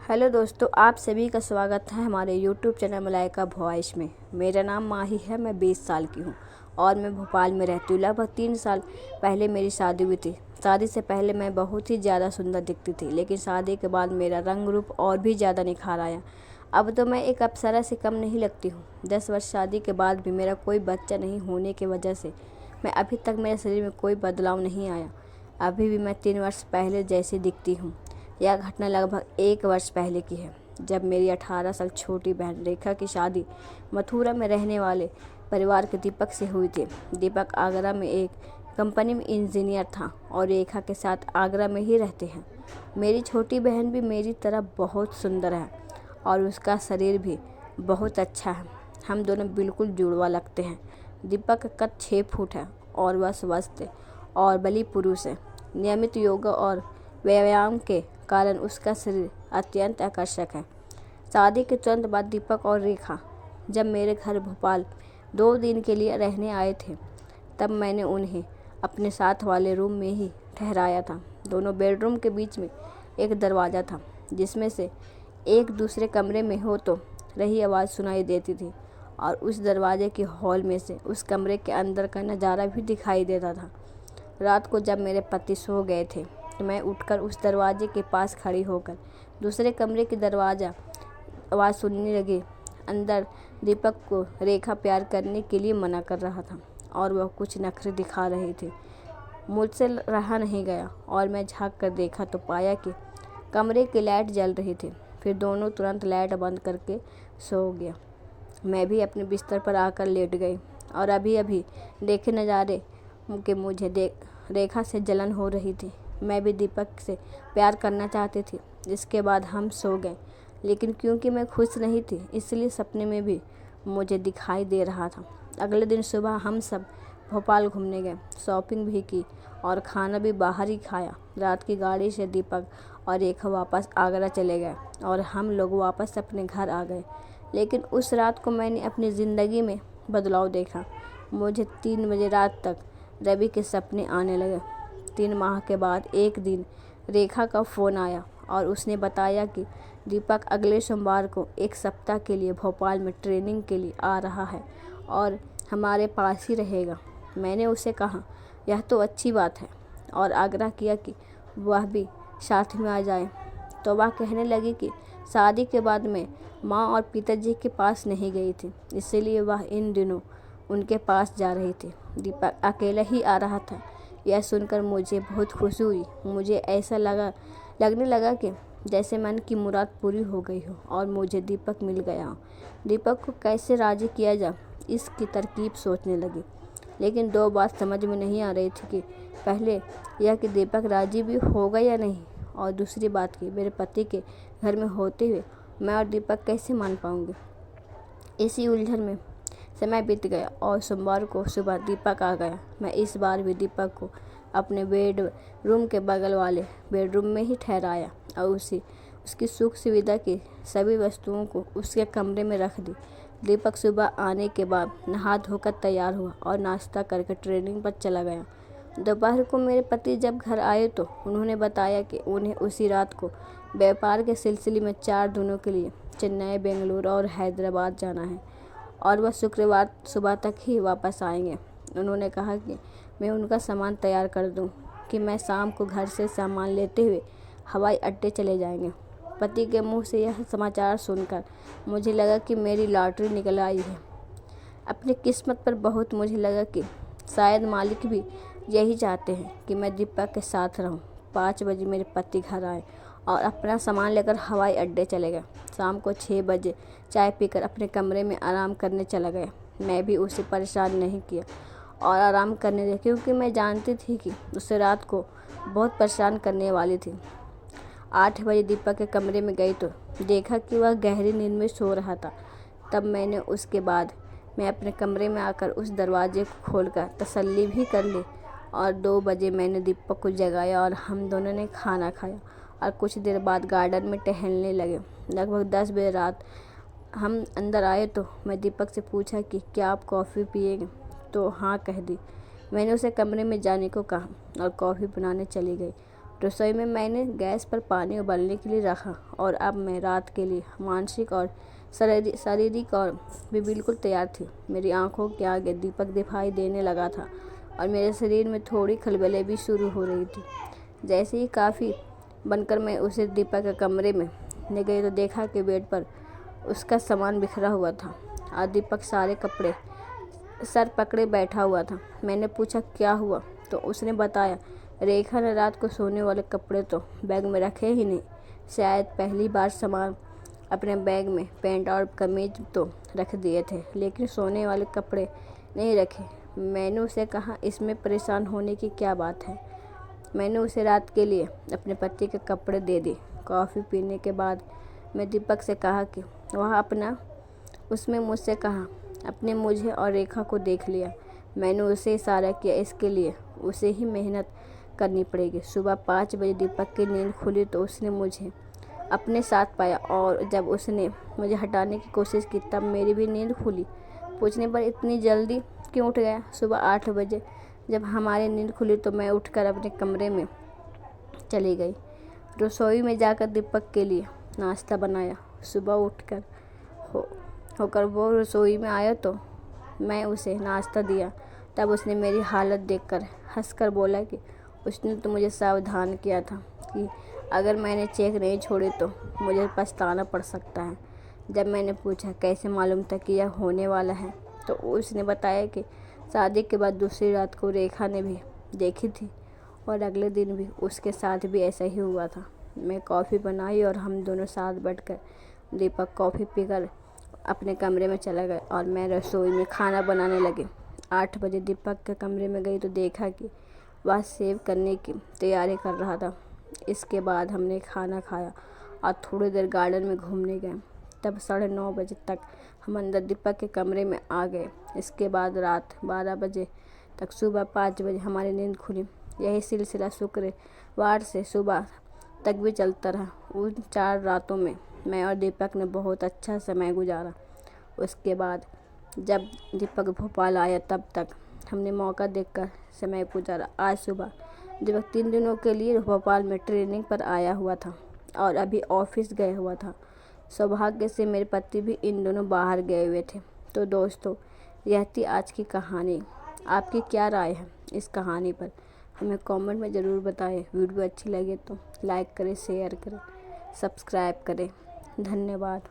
Hello दोस्तों, आप सभी का स्वागत है हमारे यूट्यूब चैनल मलाइका वॉइस में। मेरा नाम माही है, मैं 20 साल की हूँ और मैं भोपाल में रहती हूँ। लगभग 3 साल पहले मेरी शादी हुई थी। शादी से पहले मैं बहुत ही ज़्यादा सुंदर दिखती थी, लेकिन शादी के बाद मेरा रंग रूप और भी ज़्यादा निखार आया। अब तो मैं एक अप्सरा से कम नहीं लगती हूँ। 10 वर्ष शादी के बाद भी मेरा कोई बच्चा नहीं होने की वजह से मैं अभी तक मेरे शरीर में कोई बदलाव नहीं आया। अभी भी मैं 3 वर्ष पहले जैसी दिखती हूँ। यह घटना लगभग 1 वर्ष पहले की है, जब मेरी 18 साल छोटी बहन रेखा की शादी मथुरा में रहने वाले परिवार के दीपक से हुई थी। दीपक आगरा में एक कंपनी में इंजीनियर था और रेखा के साथ आगरा में ही रहते हैं। मेरी छोटी बहन भी मेरी तरह बहुत सुंदर है और उसका शरीर भी बहुत अच्छा है। हम दोनों बिल्कुल जुड़वा लगते हैं। दीपक का कद 6 फुट है और वह स्वस्थ और बली पुरुष है। नियमित योगा और व्यायाम के कारण उसका शरीर अत्यंत आकर्षक है। शादी के तुरंत बाद दीपक और रेखा जब मेरे घर भोपाल 2 दिन के लिए रहने आए थे, तब मैंने उन्हें अपने साथ वाले रूम में ही ठहराया था। दोनों बेडरूम के बीच में एक दरवाज़ा था, जिसमें से एक दूसरे कमरे में हो तो रही आवाज़ सुनाई देती थी और उस दरवाजे के हॉल में से उस कमरे के अंदर का नज़ारा भी दिखाई देता था। रात को जब मेरे पति सो गए थे तो मैं उठकर उस दरवाजे के पास खड़ी होकर दूसरे कमरे की दरवाज़ा आवाज़ सुनने लगी। अंदर दीपक को रेखा प्यार करने के लिए मना कर रहा था और वह कुछ नखरे दिखा रही थी। मुझसे रहा नहीं गया और मैं झांक कर देखा तो पाया कि कमरे की लाइट जल रही थी। फिर दोनों तुरंत लाइट बंद करके सो गया। मैं भी अपने बिस्तर पर आकर लेट गई और अभी अभी देखे नज़ारे कि मुझे रेखा से जलन हो रही थी। मैं भी दीपक से प्यार करना चाहती थी। इसके बाद हम सो गए, लेकिन क्योंकि मैं खुश नहीं थी इसलिए सपने में भी मुझे दिखाई दे रहा था। अगले दिन सुबह हम सब भोपाल घूमने गए, शॉपिंग भी की और खाना भी बाहर ही खाया। रात की गाड़ी से दीपक और रेखा वापस आगरा चले गए और हम लोग वापस अपने घर आ गए। लेकिन उस रात को मैंने अपनी ज़िंदगी में बदलाव देखा। मुझे 3 बजे रात तक रवि के सपने आने लगे। 3 माह के बाद एक दिन रेखा का फ़ोन आया और उसने बताया कि दीपक अगले सोमवार को 1 सप्ताह के लिए भोपाल में ट्रेनिंग के लिए आ रहा है और हमारे पास ही रहेगा। मैंने उसे कहा यह तो अच्छी बात है और आग्रह किया कि वह भी साथ में आ जाए। तो वह कहने लगी कि शादी के बाद मैं माँ और पिताजी के पास नहीं गई थी, इसीलिए वह इन दिनों उनके पास जा रही थी। दीपक अकेला ही आ रहा था। यह सुनकर मुझे बहुत खुशी हुई। मुझे ऐसा लगने लगा कि जैसे मन की मुराद पूरी हो गई हो और मुझे दीपक मिल गया हो। दीपक को कैसे राज़ी किया जाए, इसकी तरकीब सोचने लगी, लेकिन 2 बात समझ में नहीं आ रही थी कि पहले यह कि दीपक राज़ी भी होगा या नहीं, और दूसरी बात कि मेरे पति के घर में होते हुए मैं और दीपक कैसे मान पाऊँगी। इसी उलझन में समय बीत गया और सोमवार को सुबह दीपक आ गया। मैं इस बार भी दीपक को अपने बेडरूम के बगल वाले बेडरूम में ही ठहराया और उसकी सुख सुविधा की सभी वस्तुओं को उसके कमरे में रख दी। दीपक सुबह आने के बाद नहा धोकर तैयार हुआ और नाश्ता करके ट्रेनिंग पर चला गया। दोपहर को मेरे पति जब घर आए तो उन्होंने बताया कि उन्हें उसी रात को व्यापार के सिलसिले में 4 दिनों के लिए चेन्नई, बेंगलुरु और हैदराबाद जाना है और वह शुक्रवार सुबह तक ही वापस आएंगे। उन्होंने कहा कि मैं उनका सामान तैयार कर दूं, कि मैं शाम को घर से सामान लेते हुए हवाई अड्डे चले जाएंगे। पति के मुंह से यह समाचार सुनकर मुझे लगा कि मेरी लॉटरी निकल आई है। अपनी किस्मत पर बहुत मुझे लगा कि शायद मालिक भी यही चाहते हैं कि मैं दीपक के साथ रहूं। 5 बजे मेरे पति घर आए और अपना सामान लेकर हवाई अड्डे चले गए। शाम को 6 बजे चाय पीकर अपने कमरे में आराम करने चला गया। मैं भी उसे परेशान नहीं किया और आराम करने दिया, क्योंकि मैं जानती थी कि उसे रात को बहुत परेशान करने वाली थी। 8 बजे दीपक के कमरे में गई तो देखा कि वह गहरी नींद में सो रहा था। तब मैंने उसके बाद मैं अपने कमरे में आकर उस दरवाजे को खोलकर तसल्ली भी कर ली और 2 बजे मैंने दीपक को जगाया और हम दोनों ने खाना खाया और कुछ देर बाद गार्डन में टहलने लगे। लगभग 10 बजे रात हम अंदर आए तो मैं दीपक से पूछा कि क्या आप कॉफ़ी पिएंगे, तो हाँ कह दी। मैंने उसे कमरे में जाने को कहा और कॉफ़ी बनाने चली गई। रसोई में मैंने गैस पर पानी उबलने के लिए रखा और अब मैं रात के लिए मानसिक और शारीरिक और भी बिल्कुल तैयार थी। मेरी आंखों के आगे दीपक दिखाई देने लगा था और मेरे शरीर में थोड़ी खलबलें भी शुरू हो रही थी। जैसे ही काफ़ी बनकर मैं उसे दीपक के कमरे में ले गई तो देखा कि बेड पर उसका सामान बिखरा हुआ था और दीपक सारे कपड़े सर पकड़े बैठा हुआ था। मैंने पूछा क्या हुआ, तो उसने बताया रेखा ने रात को सोने वाले कपड़े तो बैग में रखे ही नहीं। शायद पहली बार सामान अपने बैग में पैंट और कमीज तो रख दिए थे, लेकिन सोने वाले कपड़े नहीं रखे। मैंने उसे कहा इसमें परेशान होने की क्या बात है। मैंने उसे रात के लिए अपने पति के कपड़े दे दिए। कॉफ़ी पीने के बाद मैं दीपक से कहा कि उसमें मुझसे कहा अपने मुझे और रेखा को देख लिया। मैंने उसे इशारा किया, इसके लिए उसे ही मेहनत करनी पड़ेगी। सुबह 5 बजे दीपक की नींद खुली तो उसने मुझे अपने साथ पाया और जब उसने मुझे हटाने की कोशिश की तब मेरी भी नींद खुली। पूछने पर इतनी जल्दी क्यों उठ गया? सुबह 8 बजे जब हमारी नींद खुली तो मैं उठकर अपने कमरे में चली गई। रसोई में जाकर दीपक के लिए नाश्ता बनाया। सुबह उठकर होकर वो रसोई में आया तो मैं उसे नाश्ता दिया। तब उसने मेरी हालत देखकर हंसकर बोला कि उसने तो मुझे सावधान किया था कि अगर मैंने चेक नहीं छोड़े तो मुझे पछताना पड़ सकता है। जब मैंने पूछा कैसे मालूम था कि यह होने वाला है, तो उसने बताया कि शादी के बाद दूसरी रात को रेखा ने भी देखी थी और अगले दिन भी उसके साथ भी ऐसा ही हुआ था। मैं कॉफ़ी बनाई और हम दोनों साथ बैठकर दीपक कॉफ़ी पीकर अपने कमरे में चला गया और मैं रसोई में खाना बनाने लगी। 8 बजे दीपक के कमरे में गई तो देखा कि वह सेव करने की तैयारी कर रहा था। इसके बाद हमने खाना खाया और थोड़ी देर गार्डन में घूमने गए। तब 9:30 बजे तक हम अंदर दीपक के कमरे में आ गए। इसके बाद रात 12 बजे तक सुबह 5 बजे हमारी नींद खुली। यही सिलसिला शुक्रवार से सुबह तक भी चलता रहा। उन 4 रातों में मैं और दीपक ने बहुत अच्छा समय गुजारा। उसके बाद जब दीपक भोपाल आया तब तक हमने मौका देखकर समय गुजारा। आज सुबह दीपक 3 दिनों के लिए भोपाल में ट्रेनिंग पर आया हुआ था और अभी ऑफिस गया हुआ था। सौभाग्य से मेरे पति भी इन दोनों बाहर गए हुए थे। तो दोस्तों, यह थी आज की कहानी। आपकी क्या राय है इस कहानी पर? हमें कमेंट में ज़रूर बताएं। वीडियो अच्छी लगे तो लाइक करें, शेयर करें, सब्सक्राइब करें। धन्यवाद।